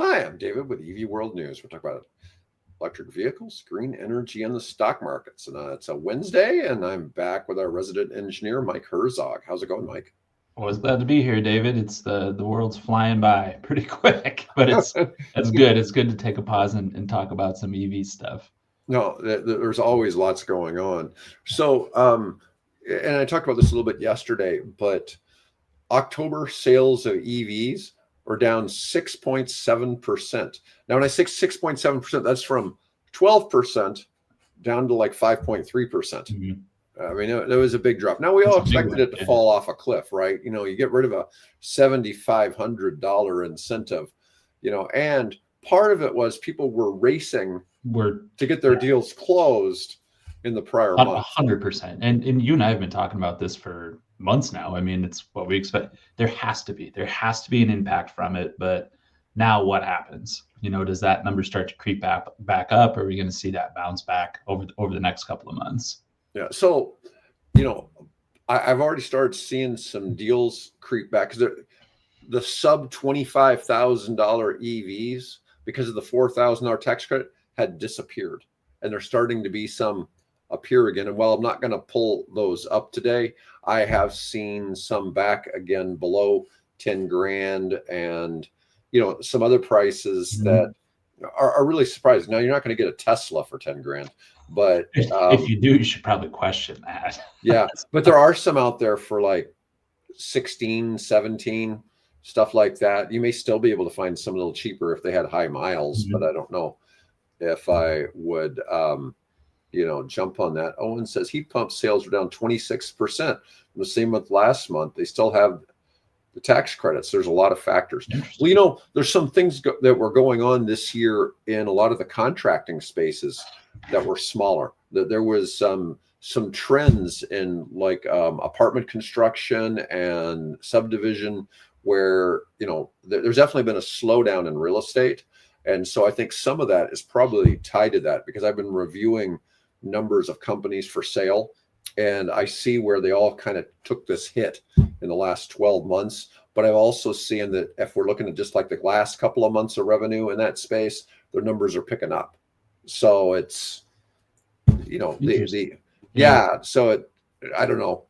Hi, I'm David with EV World News. We're talking about electric vehicles, green energy, and the stock markets. And it's a Wednesday, and I'm back with our resident engineer, Mike Herzog. How's it going, Mike? Always glad to be here, David. It's the world's flying by pretty quick, but it's good. It's good to take a pause and talk about some EV stuff. No, there's always lots going on. So, and I talked about this a little bit yesterday, but October sales of EVs are down 6.7%. Now, when I say 6.7%, that's from 12% down to like 5.3%. I mean, it was a big drop. Now, we all expected it to fall off a cliff, right? You know, you get rid of a $7,500 incentive, and part of it was people were racing to get their deals closed in the prior month. 100%. And you and I have been talking about this for months now. I mean, it's what we expect. There has to be an impact from it. But now what happens? Does that number start to creep back up? Or are we going to see that bounce back over the next couple of months? Yeah. So, I've already started seeing some deals creep back because the sub $25,000 EVs, because of the $4,000 tax credit, had disappeared, and there's starting to be some appear again. And while I'm not going to pull those up today, I have seen some back again below 10 grand, and some other prices that are really surprising. Now, you're not going to get a Tesla for 10 grand, but if you do, you should probably question that. Yeah, but there are some out there for like 16, 17, stuff like that. You may still be able to find some a little cheaper if they had high miles, but I don't know if I would jump on that. Owen says heat pump sales are down 26% from the same month last month. They still have the tax credits. There's a lot of factors. Well, there's some things that were going on this year in a lot of the contracting spaces that were smaller. There was some trends in like apartment construction and subdivision where, there's definitely been a slowdown in real estate. And so I think some of that is probably tied to that, because I've been reviewing numbers of companies for sale, and I see where they all kind of took this hit in the last 12 months. But I've also seen that if we're looking at just like the last couple of months of revenue in that space, their numbers are picking up. So it's, so I don't know.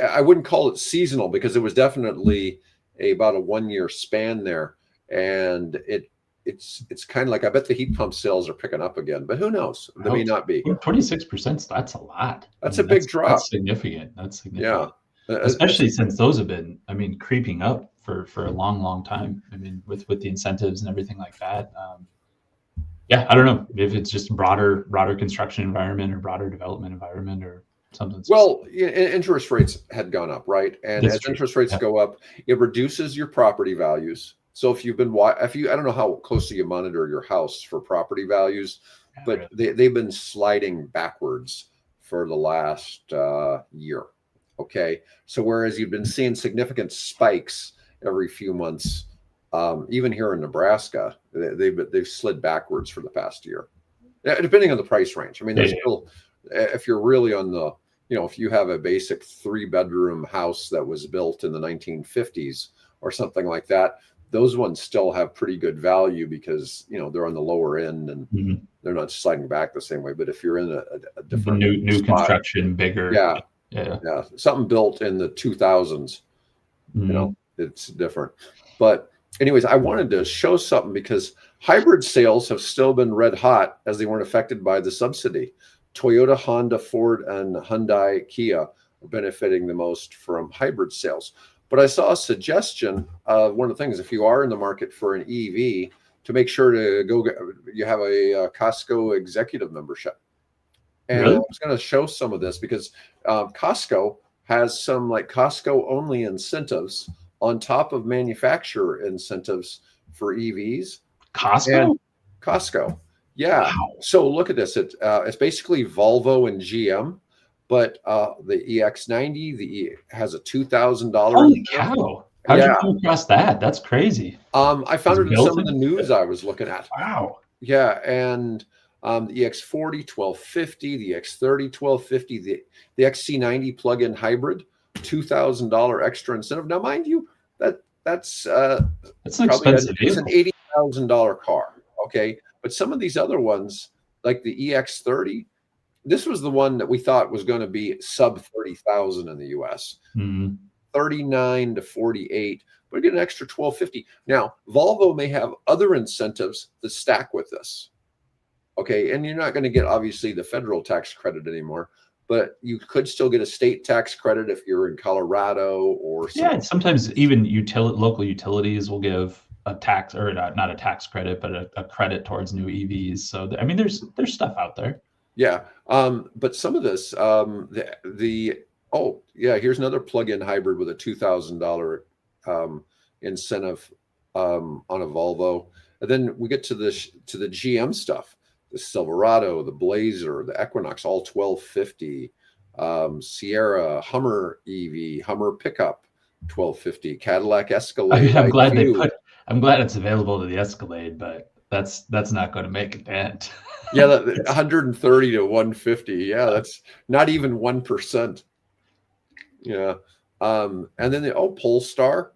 I wouldn't call it seasonal, because it was definitely about a 1 year span there. And it's kind of like, I bet the heat pump sales are picking up again, but who knows? They may not be. 26%, that's a lot. That's a big drop. That's significant. Yeah. Especially since those have been, creeping up for a long, long time. With the incentives and everything like that. I don't know if it's just broader construction environment or broader development environment or something. Well, interest rates had gone up, right? And as interest rates go up, it reduces your property values. So if I don't know how closely you monitor your house for property values, but they've been sliding backwards for the last year. Okay. So whereas you've been seeing significant spikes every few months, even here in Nebraska, they've slid backwards for the past year, depending on the price range. There's still, if you're really on the, if you have a basic 3-bedroom house that was built in the 1950s or something like that, those ones still have pretty good value because, they're on the lower end and they're not sliding back the same way. But if you're in a different new spot, construction, bigger, something built in the 2000s, it's different. But anyways, I wanted to show something because hybrid sales have still been red hot as they weren't affected by the subsidy. Toyota, Honda, Ford, and Hyundai-Kia are benefiting the most from hybrid sales. But I saw a suggestion of one of the things, if you are in the market for an EV, to make sure to you have a Costco executive membership. And I was going to show some of this because Costco has some like Costco only incentives on top of manufacturer incentives for EVs. Costco. Yeah. Wow. So look at this. It's basically Volvo and GM. But the EX90, has a $2,000. Holy cow! How did you come across that? That's crazy. I found it in some of the news I was looking at. Wow. Yeah, and the EX40 $1,250, the EX30 $1,250, the XC90 plug-in hybrid $2,000 extra incentive. Now, mind you, that's an expensive it's an $30,000 car. Okay. But some of these other ones, like the EX30, this was the one that we thought was going to be sub 30,000 in the US. 39 to 48, but get an extra 1250. Now, Volvo may have other incentives that stack with this. Okay. And you're not going to get obviously the federal tax credit anymore, but you could still get a state tax credit if you're in Colorado or something. Yeah, sometimes even local utilities will give a tax, or not a tax credit, but a credit towards new EVs. So I mean, there's stuff out there. Yeah, but some of this, here's another plug-in hybrid with a $2,000 incentive on a Volvo, and then we get to the GM stuff, the Silverado, the Blazer, the Equinox, all 1250, Sierra, Hummer EV, Hummer pickup, 1250, Cadillac Escalade. I'm glad it's available to the Escalade, but that's not going to make a dent. Yeah, 130 to 150. Yeah, that's not even 1%. Yeah. And then the Polestar,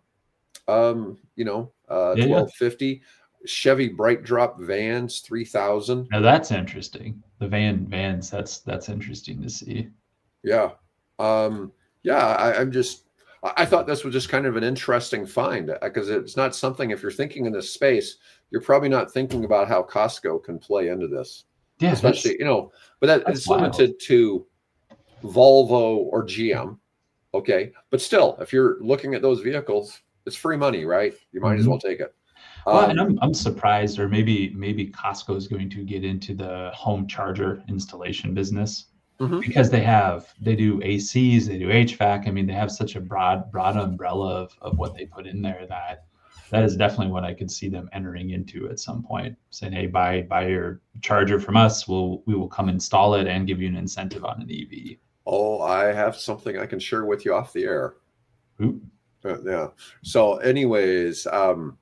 1250. Chevy Bright Drop vans, 3,000. Now that's interesting. The vans, that's interesting to see. Yeah. I thought this was just kind of an interesting find, because it's not something, if you're thinking in this space, you're probably not thinking about how Costco can play into this. Yeah, especially, but it's limited to Volvo or GM. Okay. But still, if you're looking at those vehicles, it's free money, right? You might as well take it. Well, and I'm surprised, or maybe Costco is going to get into the home charger installation business, because they do ACs, they do HVAC. I mean, they have such a broad umbrella of what they put in there that is definitely what I could see them entering into at some point, saying, hey, buy your charger from us. We will come install it and give you an incentive on an EV. Oh, I have something I can share with you off the air. Yeah. So anyways, so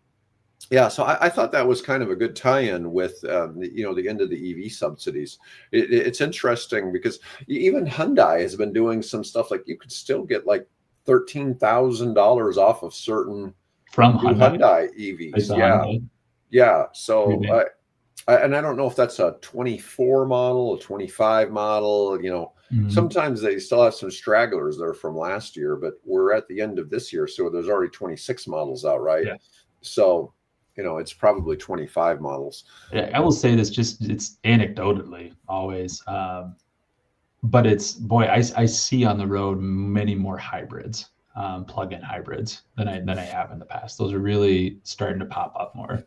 I thought that was kind of a good tie-in with, the end of the EV subsidies. It's interesting because even Hyundai has been doing some stuff, like you could still get like $13,000 off of certain from Hyundai EVs. Yeah. So, and I don't know if that's a 24 model, a 25 model, sometimes they still have some stragglers there from last year, but we're at the end of this year. So there's already 26 models out, right? Yeah. So, it's probably 25 models. I will say this, it's anecdotally always, but I see on the road many more hybrids. Plug-in hybrids than I have in the past. Those are really starting to pop up more.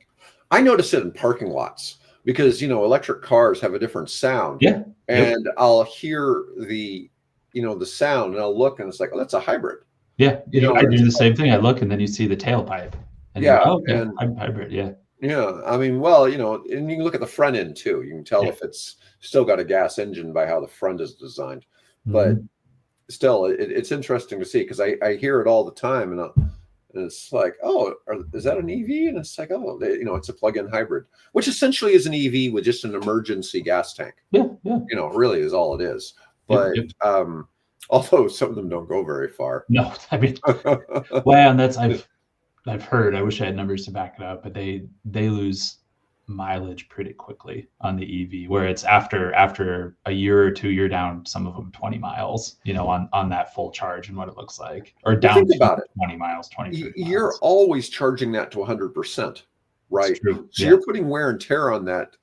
I notice it in parking lots because electric cars have a different sound. Yeah. And I'll hear the sound, and I'll look, and it's like, oh, that's a hybrid. Yeah. I do the same thing. I look, and then you see the tailpipe. And hybrid. Yeah. Yeah. I mean, well, and you can look at the front end too. You can tell if it's still got a gas engine by how the front is designed. But still, it's interesting to see, because I hear it all the time, and it's like, oh, is that an EV? And it's like, oh, it's a plug-in hybrid, which essentially is an EV with just an emergency gas tank. Yeah. Really is all it is. But although some of them don't go very far. No, I mean, well, and that's I've heard. I wish I had numbers to back it up, but they lose mileage pretty quickly on the EV, where it's after a year or two, you're down, some of them 20 miles, on that full charge, and what it looks like, or down to about 20 miles, 20. You're always charging that to 100%, right? So you're putting wear and tear on that.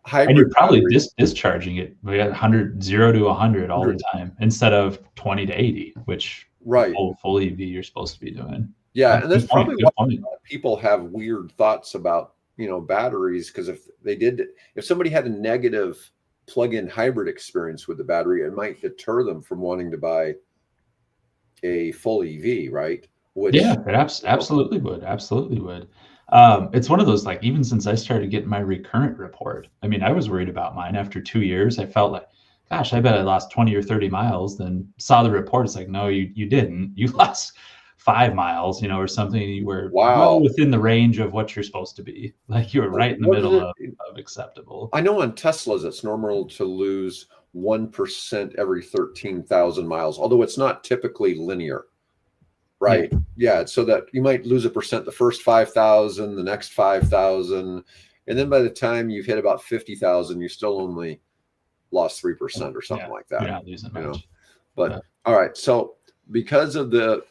Hybrid, and you're probably discharging it 0 to 100 all the time, instead of 20 to 80, which full EV you're supposed to be doing. Yeah, and that's probably why people have weird thoughts about batteries, because if somebody had a negative plug-in hybrid experience with the battery, it might deter them from wanting to buy a full EV, right? It absolutely would. It's one of those, like, even since I started getting my recurrent report, I mean, I was worried about mine. After 2 years, I felt like, gosh, I bet I lost 20 or 30 miles. Then saw the report. It's like, no, you didn't. You lost 5 miles, or something. You were well within the range of what you're supposed to be. Like, you were right in the middle of acceptable. I know on Teslas, it's normal to lose 1% every 13,000 miles, although it's not typically linear. right? Yeah. So that you might lose 1% the first 5,000, the next 5,000. And then by the time you've hit about 50,000, you still only lost 3% or something like that. You're not losing much. But all right. So because of the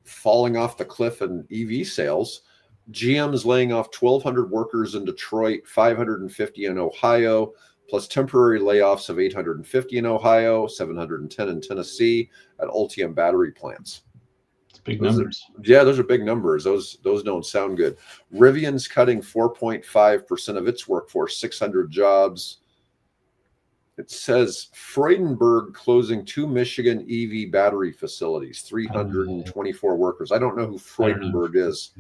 falling off the cliff in EV sales, GM's laying off 1,200 workers in Detroit, 550 in Ohio, plus temporary layoffs of 850 in Ohio, 710 in Tennessee at Ultium battery plants. It's big numbers. Those are big numbers. Those don't sound good. Rivian's cutting 4.5% of its workforce, 600 jobs. It says Freudenberg closing 2 Michigan EV battery facilities, 324 workers. I don't know who Freudenberg is.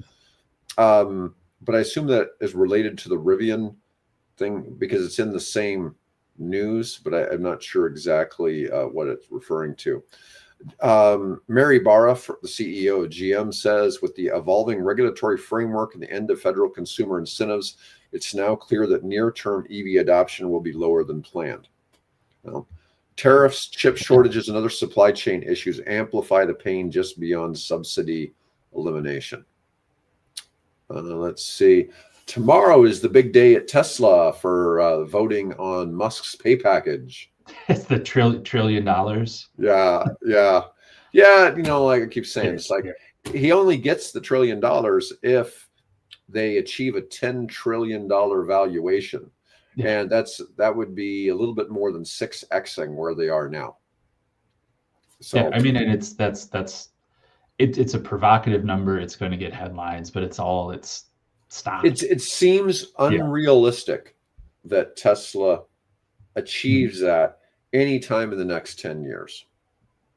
But I assume that is related to the Rivian thing because it's in the same news, but I'm not sure exactly what it's referring to. Mary Barra, the CEO of GM, says with the evolving regulatory framework and the end of federal consumer incentives, it's now clear that near-term EV adoption will be lower than planned. Well, tariffs, chip shortages, and other supply chain issues amplify the pain just beyond subsidy elimination. Let's see. Tomorrow is the big day at Tesla for voting on Musk's pay package. It's the $1 trillion. Yeah. You know, like I keep saying, it's like he only gets the $1 trillion if they achieve a $10 trillion valuation. Yeah. And that would be a little bit more than 6xing where they are now. So yeah, I mean, and it's a provocative number. It's going to get headlines, but it's stock. It seems unrealistic that Tesla achieves that anytime in the next 10 years.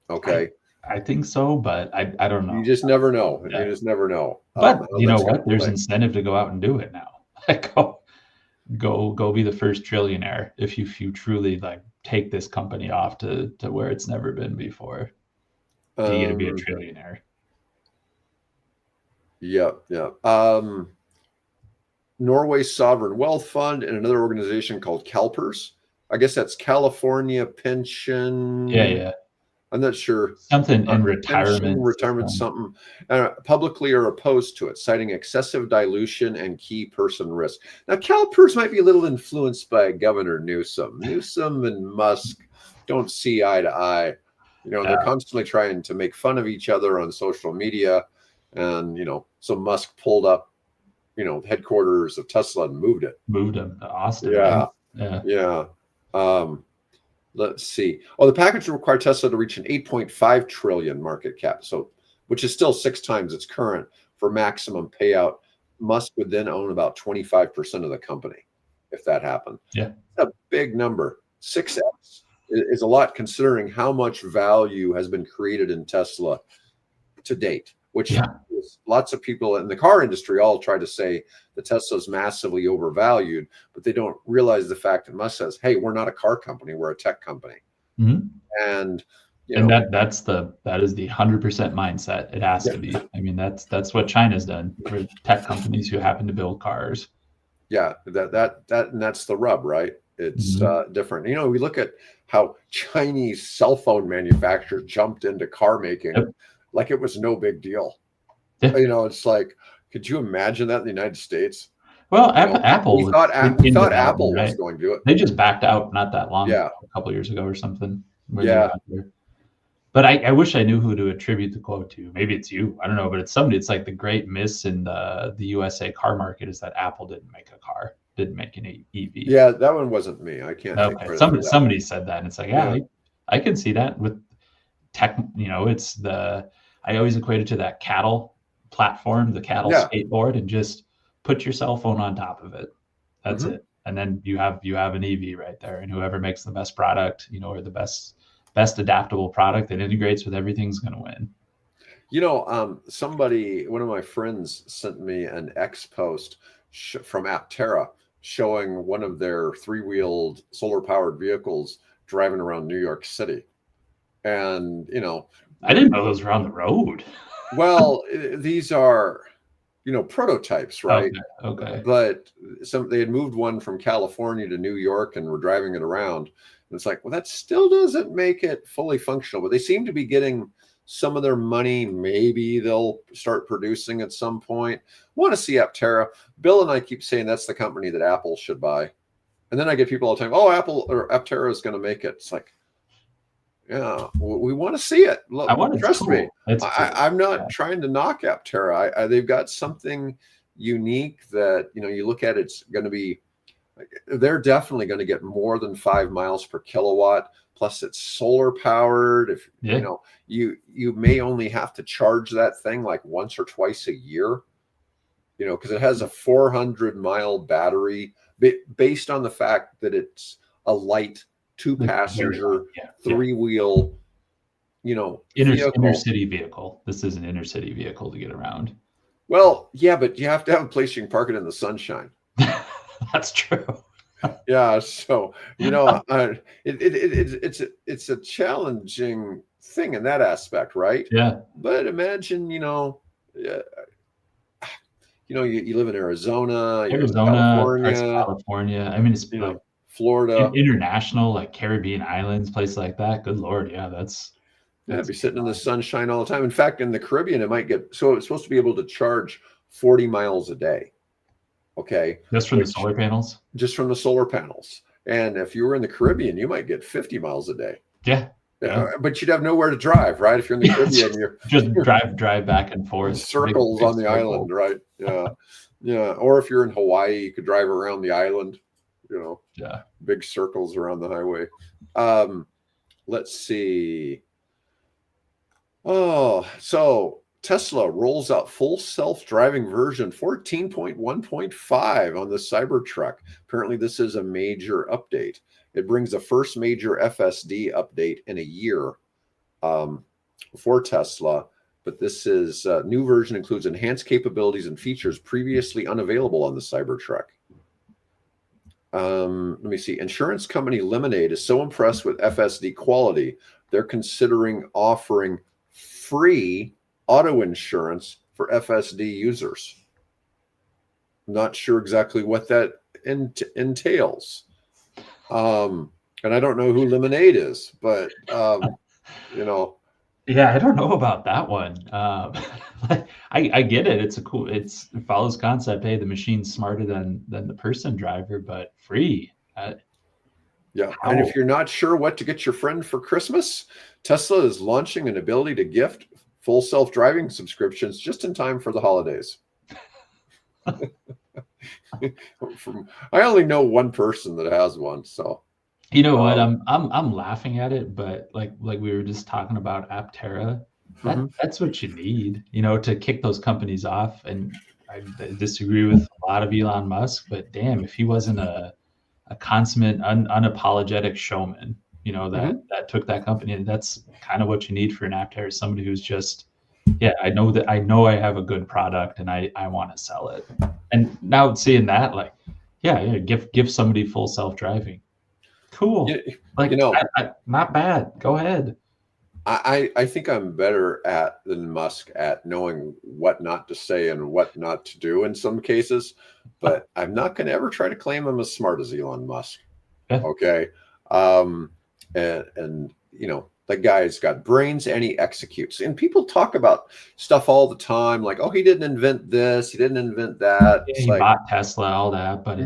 Okay. I think so, but I don't know. You just never know. Yeah. You just never know. But you know what? There's incentive to go out and do it now. Like go be the first trillionaire if you truly like take this company off to where it's never been before. You get to be a trillionaire. Yeah. Norway's Sovereign Wealth Fund and another organization called CalPERS. I guess that's California Pension. Yeah. I'm not sure. Something in retirement. Retirement, something. Publicly are opposed to it, citing excessive dilution and key person risk. Now, CalPERS might be a little influenced by Governor Newsom. Newsom and Musk don't see eye to eye. You know, they're constantly trying to make fun of each other on social media. And, you know, so Musk pulled up, you know, headquarters of Tesla and moved them to Austin. Yeah. Let's see. The package would require Tesla to reach an 8.5 trillion market cap, so which is still 6 times its current for maximum payout. Musk would then own about 25% of the company if that happened. Yeah, a big number. 6x is a lot considering how much value has been created in Tesla to date, which lots of people in the car industry all try to say the Tesla's massively overvalued, but they don't realize the fact that Musk says, hey, we're not a car company, we're a tech company. Mm-hmm. And that is the 100% mindset. It has to be. I mean, that's what China's done for tech companies who happen to build cars. Yeah, and that's the rub, right? It's different. You know, we look at how Chinese cell phone manufacturers jumped into car making like it was no big deal. Yeah. You know, it's like, could you imagine that in the United States? Well, Apple. We thought Apple was going to do it. They just backed out not that long ago, a couple of years ago or something. But I wish I knew who to attribute the quote to. Maybe it's you. I don't know, but it's somebody. It's like the great miss in the USA car market is that Apple didn't make a car, didn't make an EV. Yeah, that one wasn't me. I can't. Okay, somebody said that, and it's like, I can see that with tech. You know, it's I always equate it to that cattle platform, the cattle skateboard, and just put your cell phone on top of it. That's it, and then you have an EV right there, and whoever makes the best product, you know, or the best adaptable product that integrates with everything's going to win. You know, one of my friends sent me an X post from Aptera showing one of their 3-wheeled solar powered vehicles driving around New York City. And, you know, I didn't know those were on the road. Well, these are, you know, prototypes, right? Okay. But they had moved one from California to New York and were driving it around. And it's like, well, that still doesn't make it fully functional, but they seem to be getting some of their money. Maybe they'll start producing at some point. Want to see Aptera. Bill and I keep saying that's the company that Apple should buy. And then I get people all the time, oh, Apple or Aptera is going to make it. It's like, yeah, we want to see it. Look, trust me. I'm not trying to knock Aptera. They've got something unique that, you look at, it's going to be, they're definitely going to get more than 5 miles per kilowatt. Plus it's solar powered. If you may only have to charge that thing like once or twice a year, because it has a 400-mile battery based on the fact that it's a light 2-passenger, 3-wheel, inner city vehicle. This is an inner city vehicle to get around. Well, yeah, but you have to have a place you can park it in the sunshine. That's true. Yeah, so it's a challenging thing in that aspect, right? Yeah. But imagine, you live in Arizona, California. I mean, it's like Florida, international, like Caribbean islands, places like that. Good Lord, yeah, that's be sitting in the sunshine all the time. In fact, in the Caribbean, it might get so it's supposed to be able to charge 40 miles a day. Okay, just from the solar panels. Just from the solar panels, and if you were in the Caribbean, you might get 50 miles a day. Yeah. But you'd have nowhere to drive, right? If you're in the Caribbean, you're just drive back and forth, circles on the island, right? Yeah. Or if you're in Hawaii, you could drive around the island. Big circles around the highway. Let's see. Oh, so Tesla rolls out full self-driving version 14.1.5 on the Cybertruck. Apparently, this is a major update. It brings the first major FSD update in a year for Tesla. But this is new version includes enhanced capabilities and features previously unavailable on the Cybertruck. Let me see. Insurance company Lemonade is so impressed with FSD quality, they're considering offering free auto insurance for FSD users. Not sure exactly what that entails. And I don't know who Lemonade is, but Yeah, I don't know about that one. I get it. It follows concept. Hey, the machine's smarter than the person driver, but free. Yeah. And if you're not sure what to get your friend for Christmas, Tesla is launching an ability to gift full self-driving subscriptions just in time for the holidays. I only know one person that has one, so. You know what? I'm laughing at it, but like we were just talking about Aptera, that's what you need, to kick those companies off. And I disagree with a lot of Elon Musk, but damn, if he wasn't a consummate, unapologetic showman, that took that company, and that's kind of what you need for an Aptera, somebody who's just, I know I have a good product and I want to sell it. And now seeing that, like, give somebody full self-driving. Cool. Not bad. Go ahead. I think I'm better than Musk at knowing what not to say and what not to do in some cases, but I'm not going to ever try to claim I'm as smart as Elon Musk. Yeah. Okay. And the guy's got brains and he executes. And people talk about stuff all the time, like, oh, he didn't invent this, he didn't invent that. Yeah, he bought Tesla, all that, but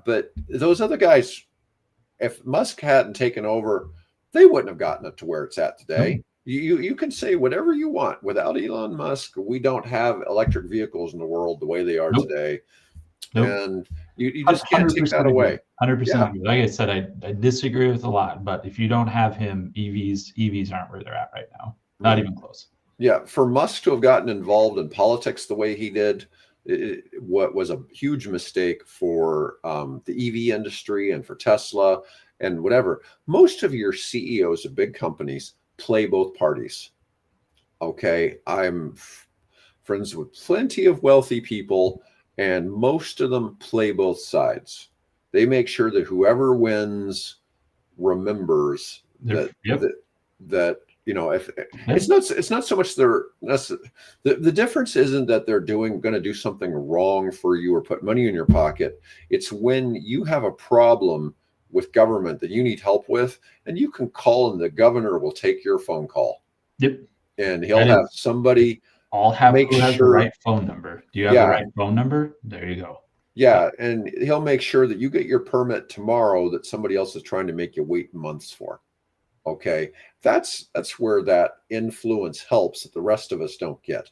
but those other guys, if Musk hadn't taken over, they wouldn't have gotten it to where it's at today. You can say whatever you want. Without Elon Musk, we don't have electric vehicles in the world the way they are today. And you just can't take that away. 100%. Like I said, I disagree with a lot, but if you don't have him, EVs aren't where they're at right now. Not even close. Yeah, for Musk to have gotten involved in politics the way he did, what was a huge mistake for the EV industry and for Tesla and whatever. Most of your CEOs of big companies play both parties. Okay, I'm friends with plenty of wealthy people, and most of them play both sides. They make sure that whoever wins remembers that if it's not so much the difference isn't that they're going to do something wrong for you or put money in your pocket. It's when you have a problem with government that you need help with, and you can call and the governor will take your phone call. Yep. And he'll have somebody all have make who has sure the right phone number. Do you have the right phone number? There you go. Yeah, and he'll make sure that you get your permit tomorrow that somebody else is trying to make you wait months for. Okay, that's where that influence helps that the rest of us don't get.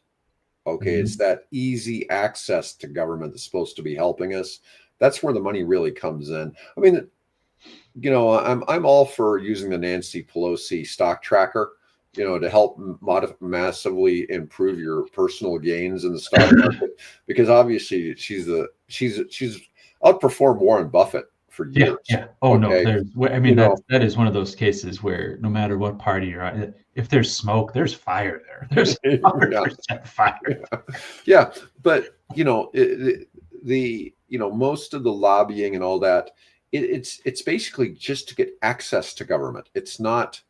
Okay, it's that easy access to government that's supposed to be helping us. That's where the money really comes in. I mean, you know, I'm all for using the Nancy Pelosi stock tracker, you know, to help massively improve your personal gains in the stock market, because obviously she's outperformed Warren Buffett for years. Yeah. Oh no, I mean, that is one of those cases where no matter what party you're on, if there's smoke, there's fire there. There's 100% fire. Yeah, but you know, you know, most of the lobbying and all that, it's basically just to get access to government. It's not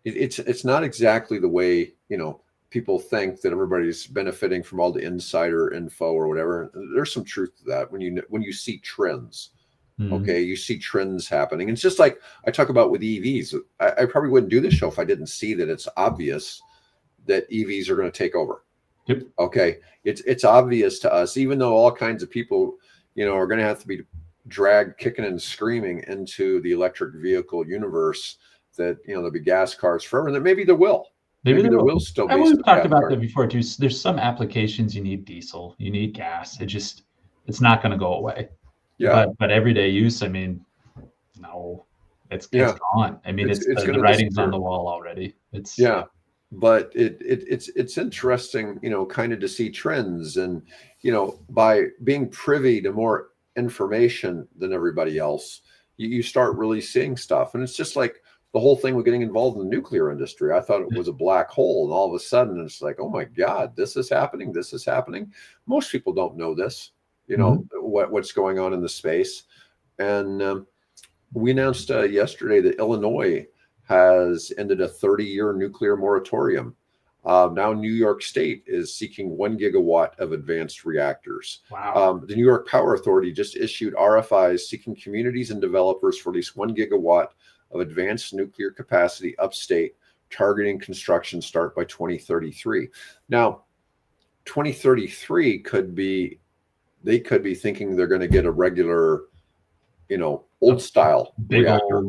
exactly the way, you know, people think that everybody's benefiting from all the insider info or whatever. There's some truth to that when you see trends. Okay, you see trends happening. It's just like I talk about with EVs. I probably wouldn't do this show if I didn't see that it's obvious that EVs are going to take over. Yep. Okay, it's obvious to us, even though all kinds of people, you know, are going to have to be dragged kicking and screaming into the electric vehicle universe, that, you know, there'll be gas cars forever, and that maybe there will. Maybe there will still be. And we've talked about that before too. There's some applications you need diesel, you need gas. It's not going to go away. Yeah. But everyday use, I mean, no, it's gone. I mean, it's the writing's on the wall already. But it's interesting, you know, kind of to see trends, and, you know, by being privy to more information than everybody else, you start really seeing stuff. And it's just like the whole thing with getting involved in the nuclear industry. I thought it was a black hole, and all of a sudden it's like, oh my God, this is happening. This is happening. Most people don't know this, you know, what's going on in the space. And we announced yesterday that Illinois has ended a 30-year nuclear moratorium. Now New York State is seeking 1 gigawatt of advanced reactors. Wow. The New York Power Authority just issued RFIs seeking communities and developers for at least 1 gigawatt of advanced nuclear capacity upstate, targeting construction start by 2033. Now, 2033 they could be thinking they're going to get a regular, you know, old style reactor.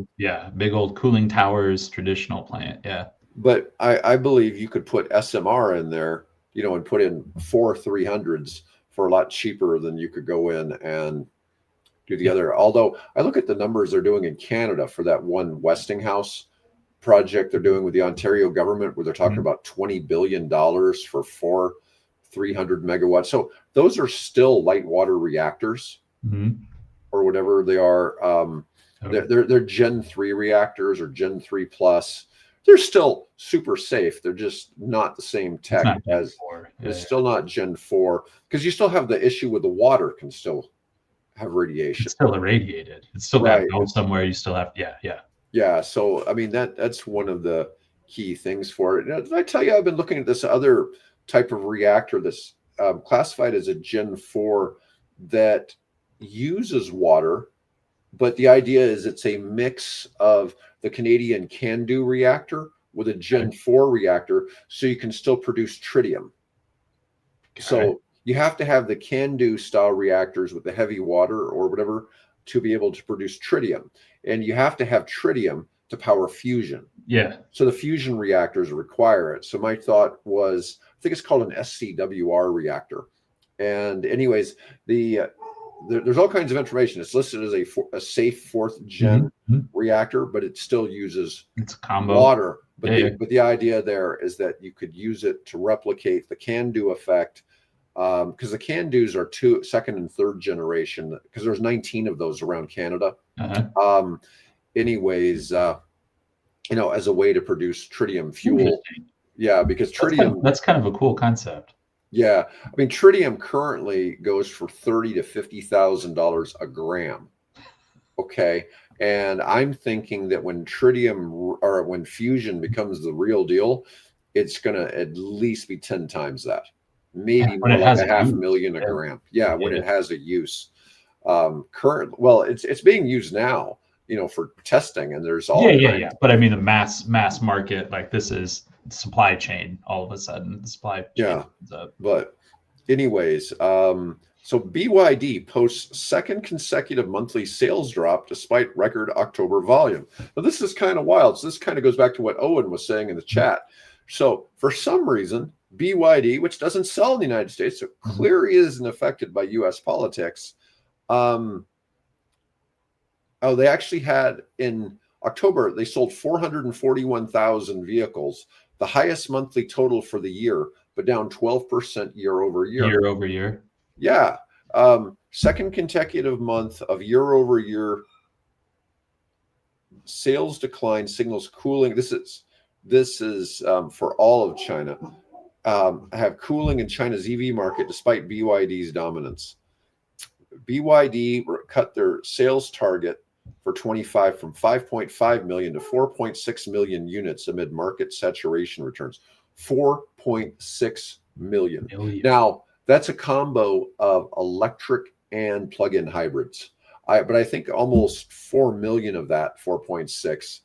Big old cooling towers, traditional plant. Yeah. But I believe you could put SMR in there, you know, and put in 4 300s for a lot cheaper than you could go in and do the other. Although I look at the numbers they're doing in Canada for that one Westinghouse project they're doing with the Ontario government, where they're talking about $20 billion for 4 300 megawatts. So those are still light water reactors or whatever they are. They're Gen 3 reactors or Gen 3 plus. They're still super safe. They're just not the same tech as it's still not Gen 4, because you still have the issue with the water can still have radiation. It's still irradiated. It's still got to go somewhere. You still have, yeah. So I mean, that's one of the key things for it. Now, did I tell you I've been looking at this other type of reactor that's classified as a Gen 4 that uses water, but the idea is it's a mix of the Canadian CANDU reactor with a Gen 4 reactor, so you can still produce tritium. So you have to have the CANDU style reactors with the heavy water or whatever to be able to produce tritium. And you have to have tritium to power fusion. Yeah. So the fusion reactors require it. So my thought was, I think it's called an SCWR reactor. And anyways, there's all kinds of information. It's listed as a safe 4th gen reactor, but it still uses water. But the idea there is that you could use it to replicate the CANDU effect, because the CANDUs are 2nd and 3rd generation, because there's 19 of those around Canada. Anyways, you know, as a way to produce tritium fuel. Yeah, because tritium. That's kind of a cool concept. Yeah, I mean, tritium currently goes for $30,000 to $50,000 a gram. Okay, and I'm thinking that when tritium or when fusion becomes the real deal, it's going to at least be 10 times that, maybe more like $500,000 a gram. Yeah, when it has a use. Well, it's being used now for testing, and there's all yeah. But I mean, the mass market, like this is supply chain. All of a sudden, the supply chain comes up. But anyways, so BYD posts second consecutive monthly sales drop despite record October volume. Now this is kind of wild. So this kind of goes back to what Owen was saying in the chat. So for some reason, BYD, which doesn't sell in the United States, so clearly isn't affected by U.S. politics. They actually had in October, they sold 441,000 vehicles, the highest monthly total for the year, but down 12% year over year. Year over year. Yeah. Second consecutive month of year over year sales decline signals cooling. This is for all of China. Have cooling in China's EV market despite BYD's dominance. BYD cut their sales target for 25 from 5.5 million to 4.6 million units amid market saturation returns. 4.6 million. Now, that's a combo of electric and plug-in hybrids. But I think almost 4 million of that 4.6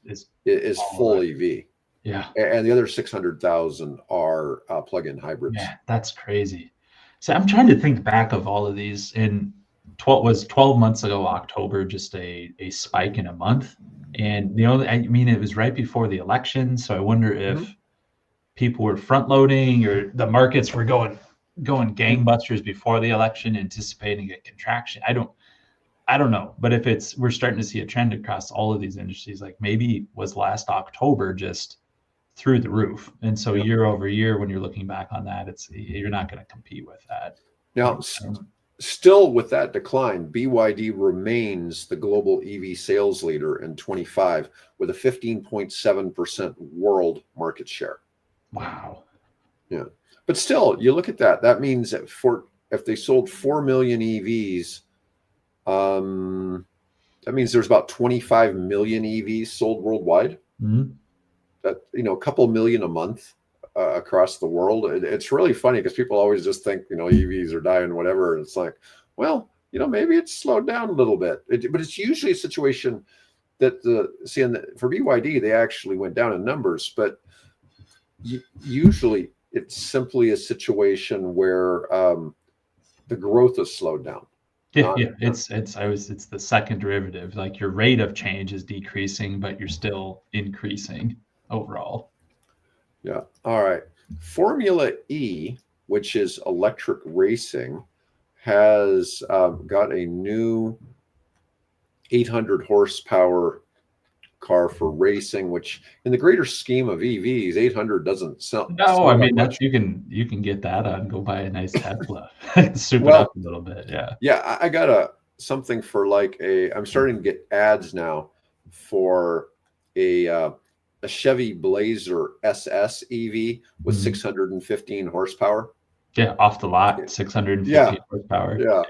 is full EV. Yeah. And the other 600,000 are plug-in hybrids. Yeah, that's crazy. So I'm trying to think back of all of these. In 12 months ago, October, just a spike in a month. And it was right before the election. So I wonder if people were front loading or the markets were going gangbusters before the election, anticipating a contraction. I don't know. But if we're starting to see a trend across all of these industries, like maybe was last October just through the roof. And so year over year, when you're looking back on that, you're not going to compete with that. Now, still with that decline, BYD remains the global EV sales leader in 25 with a 15.7% world market share. Wow. Yeah. But still, you look at that. That means that if they sold 4 million EVs, that means there's about 25 million EVs sold worldwide. That a couple million a month across the world. It's really funny because people always just think EVs are dying, whatever. And it's like, well, maybe it's slowed down a little bit. But it's usually a situation that for BYD they actually went down in numbers, but usually it's simply a situation where the growth has slowed down. It's the second derivative. Like your rate of change is decreasing, but you're still increasing overall. Yeah. All right. Formula E, which is electric racing, has got a new 800 horsepower car for racing, which in the greater scheme of EVs, 800 doesn't sound. No, I mean you can get that and go buy a nice Tesla, soup it up a little bit. Yeah. Yeah, I got something for I'm starting to get ads now for a Chevy Blazer SS EV with 615 horsepower. Yeah, off the lot, 615 horsepower.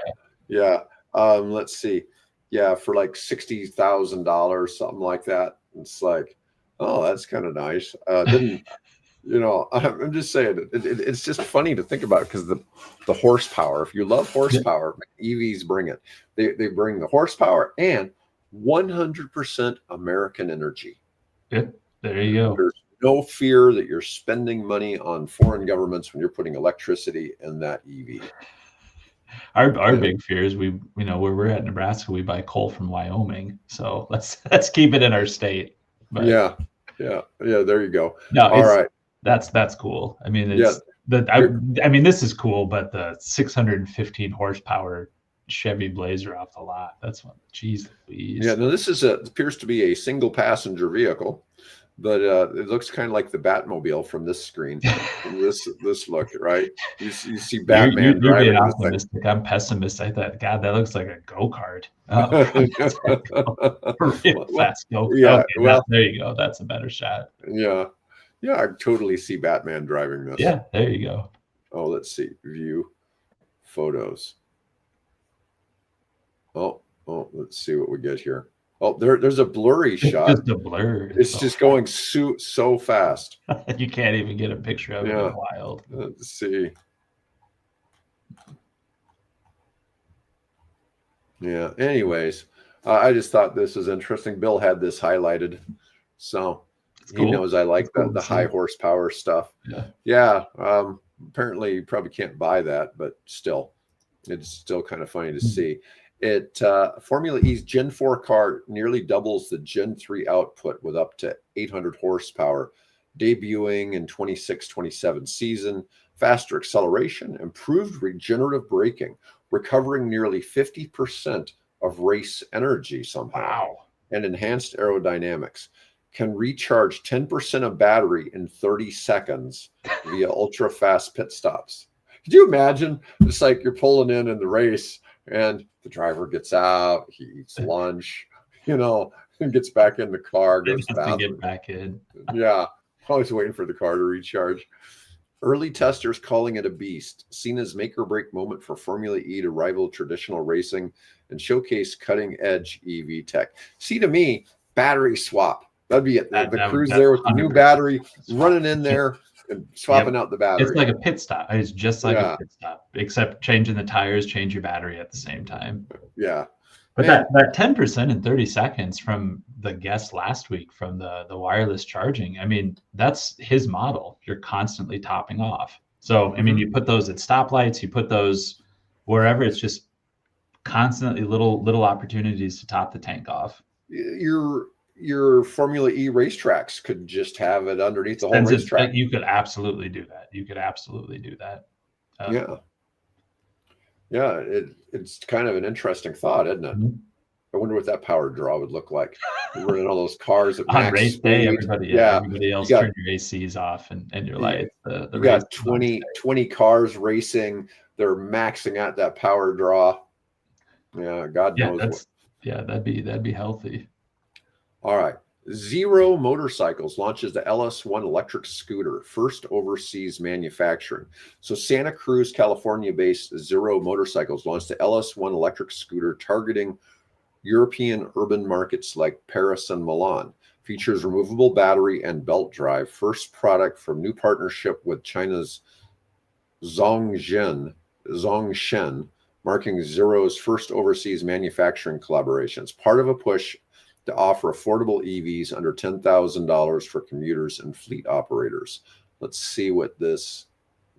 Yeah. Let's see. Yeah, for like $60,000, something like that. It's like, oh, that's kind of nice. I'm just saying, it's just funny to think about because the horsepower. If you love horsepower, EVs bring it. They bring the horsepower and 100% American energy. Yeah, there you go. There's no fear that you're spending money on foreign governments when you're putting electricity in that EV. Our big fear is where we're at Nebraska, we buy coal from Wyoming. So let's keep it in our state. But yeah. There you go. No, all right. That's cool. I mean, this is cool, but the 615 horsepower Chevy Blazer off the lot. That's one. Jeez Louise. Yeah. No, this appears to be a single passenger vehicle, but it looks kind of like the Batmobile from this screen. From this look, right? You see Batman. You're being optimistic. I'm pessimistic. I thought, God, that looks like a go-kart. Real fast go-kart. Yeah. Okay, there you go. That's a better shot. Yeah. Yeah, I totally see Batman driving this. Yeah, there you go. Oh, let's see. View photos. Oh, let's see what we get here. Oh, there's a blurry shot. Just a blur. It's just going so fast. You can't even get a picture of it. It's wild. Let's see. Yeah. Anyways, I just thought this was interesting. Bill had this highlighted, so he knows I like the high horsepower stuff. Yeah. Apparently, you probably can't buy that, but still, it's still kind of funny to see. It Formula E's Gen 4 car nearly doubles the Gen 3 output with up to 800 horsepower, debuting in 26-27 season. Faster acceleration, improved regenerative braking, recovering nearly 50% of race energy somehow. Wow. And enhanced aerodynamics. Can recharge 10% of battery in 30 seconds via ultra fast pit stops. Could you imagine? It's like you're pulling in the race and the driver gets out, he eats lunch, and gets back in the car, goes to the bathroom. Get back in. Yeah, always waiting for the car to recharge. Early testers calling it a beast, seen as make or break moment for Formula E to rival traditional racing and showcase cutting edge EV tech. See, to me, battery swap. That'd be it. The crew's there with the new battery, running in there and swapping out the battery. It's like a pit stop. It's just like a pit stop, except changing the tires, change your battery at the same time. Yeah. But that 10% in 30 seconds from the guest last week from the wireless charging, I mean, that's his model. You're constantly topping off. So, I mean, you put those at stoplights, you put those wherever, it's just constantly little opportunities to top the tank off. Your Formula E racetracks could just have it underneath the whole racetrack. You could absolutely do that. Yeah, it's kind of an interesting thought, isn't it? Mm-hmm. I wonder what that power draw would look like. We're in all those cars at on race day. Everybody else turn your ACs off and your lights. You got 20 cars racing. They're maxing out that power draw. Yeah, God knows. That'd be healthy. All right. Zero Motorcycles launches the LS1 electric scooter, first overseas manufacturing. So Santa Cruz, California-based Zero Motorcycles launched the LS1 electric scooter targeting European urban markets like Paris and Milan. Features removable battery and belt drive. First product from new partnership with China's Zongshen, marking Zero's first overseas manufacturing collaborations. Part of a push to offer affordable EVs under $10,000 for commuters and fleet operators. Let's see what this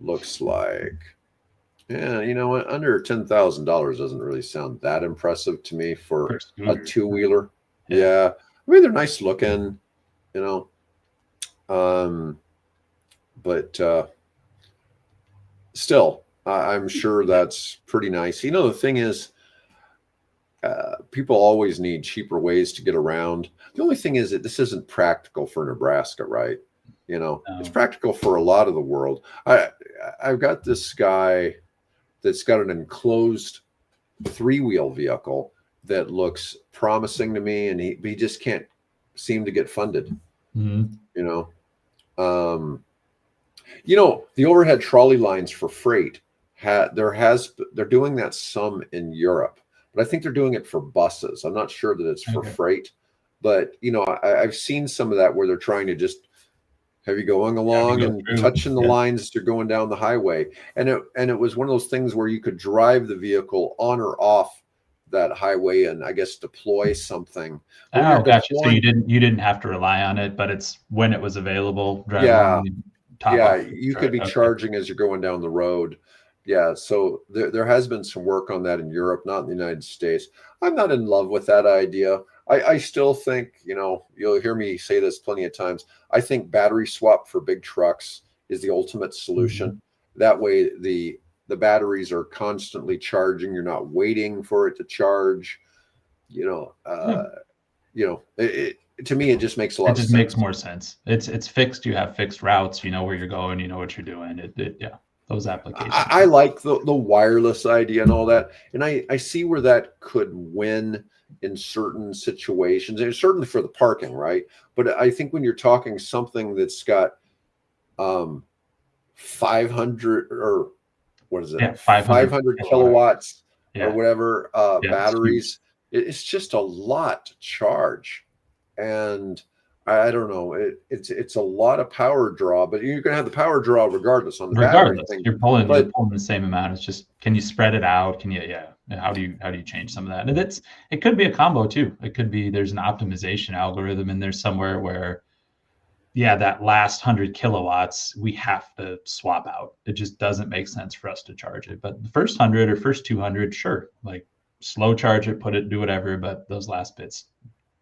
looks like. Yeah, you know what? Under $10,000 doesn't really sound that impressive to me for a two-wheeler. Yeah. I mean, they're nice looking, but still, I'm sure that's pretty nice. The thing is, people always need cheaper ways to get around. The only thing is that this isn't practical for Nebraska, right? It's practical for a lot of the world. I've got this guy that's got an enclosed three-wheel vehicle that looks promising to me, and he just can't seem to get funded. Mm-hmm. The overhead trolley lines for freight, they're doing that some in Europe. But I think they're doing it for buses. I'm not sure that it's for freight, but I've seen some of that where they're trying to just have you going along and touching the lines as you're going down the highway. And it was one of those things where you could drive the vehicle on or off that highway and I guess deploy something. Oh, gotcha. So you didn't have to rely on it, but it's when it was available. You could be charging as you're going down the road. Yeah, so there has been some work on that in Europe, not in the United States. I'm not in love with that idea. I still think, you'll hear me say this plenty of times. I think battery swap for big trucks is the ultimate solution. Mm-hmm. That way the batteries are constantly charging. You're not waiting for it to charge. To me, it just makes a lot of sense. It just makes more sense. It's fixed. You have fixed routes. You know where you're going. You know what you're doing. Those applications. I like the wireless idea and all that. And I see where that could win in certain situations, and certainly for the parking, right? But I think when you're talking something that's got 500 or what is it? Yeah, 500 kilowatts or whatever batteries, it's just a lot to charge. And I don't know. It's a lot of power draw, but you're going to have the power draw regardless on the battery thing. You're pulling the same amount. It's just, can you spread it out? Can you? Yeah. And how do you change some of that? And it could be a combo too. It could be there's an optimization algorithm in there somewhere where, yeah, that last 100 kilowatts we have to swap out. It just doesn't make sense for us to charge it. But the first 100 or first 200, sure, like slow charge it, put it, do whatever. But those last bits,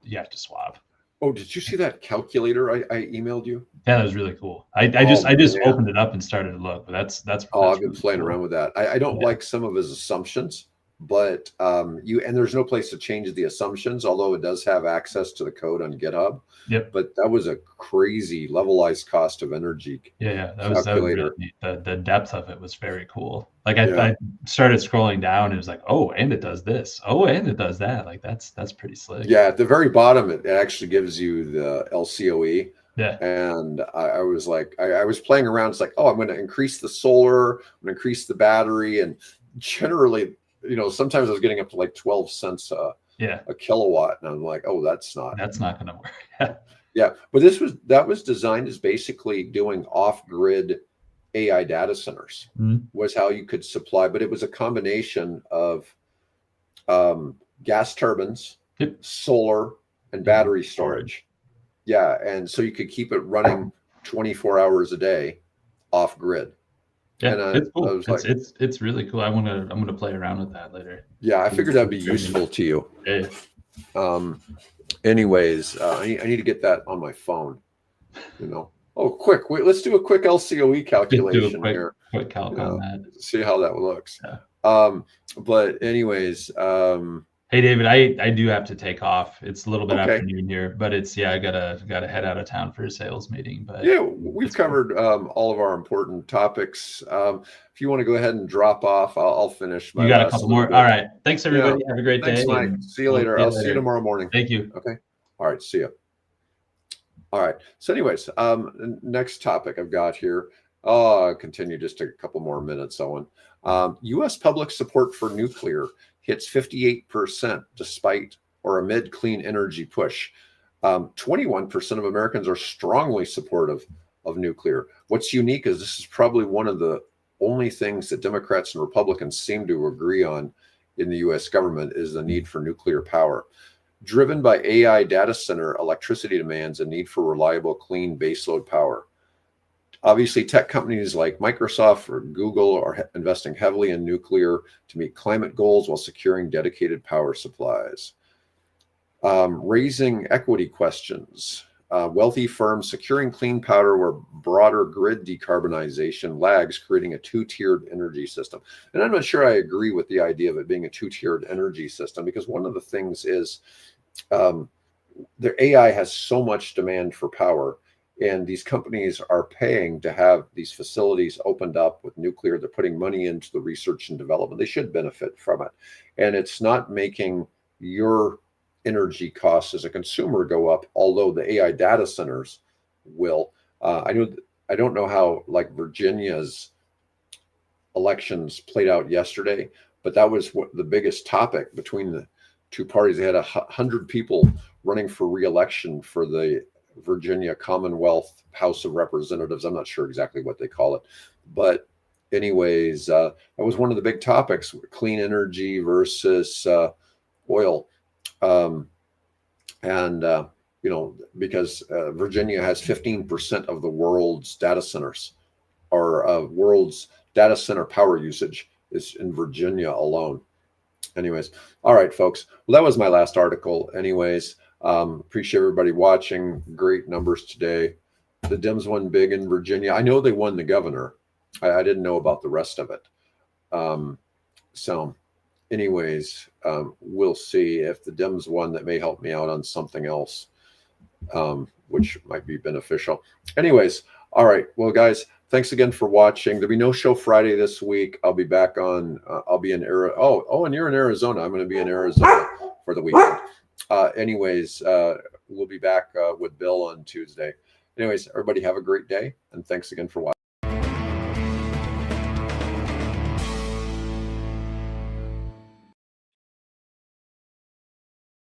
you have to swap. Oh, did you see that calculator I emailed you? Yeah, that was really cool. I just opened it up and started to look, but that's I've been really playing cool. around with that. I don't like some of his assumptions, but there's no place to change the assumptions, although it does have access to the code on GitHub. Yep. But that was a crazy levelized cost of energy. Yeah, that was really neat. The depth of it was very cool. Like I started scrolling down, and it was like, oh, and it does this. Oh, and it does that. Like that's pretty slick. Yeah, at the very bottom, it actually gives you the LCOE. Yeah. And I was like, I was playing around. It's like, oh, I'm going to increase the solar, I'm going to increase the battery, and generally, sometimes I was getting up to like 12 cents a kilowatt, and I'm like, oh, that's not going to work. Yeah, but that was designed as basically doing off-grid AI data centers. Was how you could supply, but it was a combination of gas turbines, solar, and battery storage. Yeah, and so you could keep it running 24 hours a day off grid. Yeah, and it's cool. It's really cool. I'm gonna play around with that later. Yeah, I figured that'd be useful to you. Yeah. Anyways, I need to get that on my phone. Oh, quick! Wait, let's do a quick LCOE calculation here. Quick calc on that. See how that looks. Yeah. But anyways. Hey David, I do have to take off. It's a little bit afternoon here, but I gotta head out of town for a sales meeting. But yeah, we've covered all of our important topics. If you want to go ahead and drop off, I'll finish. You got a couple more. All right. Thanks everybody. Yeah. Have a great day. Thanks, Mike. See you later. I'll see you tomorrow morning. Thank you. Okay. All right. See you. All right. So anyways, next topic I've got here. I'll continue just a couple more minutes, Owen. U.S. public support for nuclear hits 58% despite or amid clean energy push. 21% of Americans are strongly supportive of nuclear. What's unique is this is probably one of the only things that Democrats and Republicans seem to agree on in the U.S. government is the need for nuclear power. Driven by AI data center electricity demands and need for reliable, clean baseload power. Obviously, tech companies like Microsoft or Google are investing heavily in nuclear to meet climate goals while securing dedicated power supplies. Raising equity questions. Wealthy firms securing clean power where broader grid decarbonization lags, creating a two-tiered energy system. And I'm not sure I agree with the idea of it being a two-tiered energy system, because one of the things is the AI has so much demand for power. And these companies are paying to have these facilities opened up with nuclear. They're putting money into the research and development. They should benefit from it. And it's not making your energy costs as a consumer go up, although the AI data centers will. I don't know how like Virginia's elections played out yesterday, but that was what the biggest topic between the two parties. They had 100 people running for re-election for the Virginia Commonwealth House of Representatives. I'm not sure exactly what they call it, but anyways, that was one of the big topics: clean energy versus oil. Because Virginia has 15% of the world's data centers, or world's data center power usage is in Virginia alone. Anyways, all right, folks. Well, that was my last article. Anyways. Appreciate everybody watching. Great numbers today. The Dems won big in Virginia. I know they won the governor. I didn't know about the rest of it. So anyways, we'll see. If the Dems won, that may help me out on something else, which might be beneficial. Anyways, all right. Well, guys, thanks again for watching. There'll be no show Friday this week. I'll be back on. I'll be in Arizona. Oh, and you're in Arizona. I'm going to be in Arizona for the weekend. Anyways, we'll be back with Bill on Tuesday. Anyways, everybody have a great day, and thanks again for watching.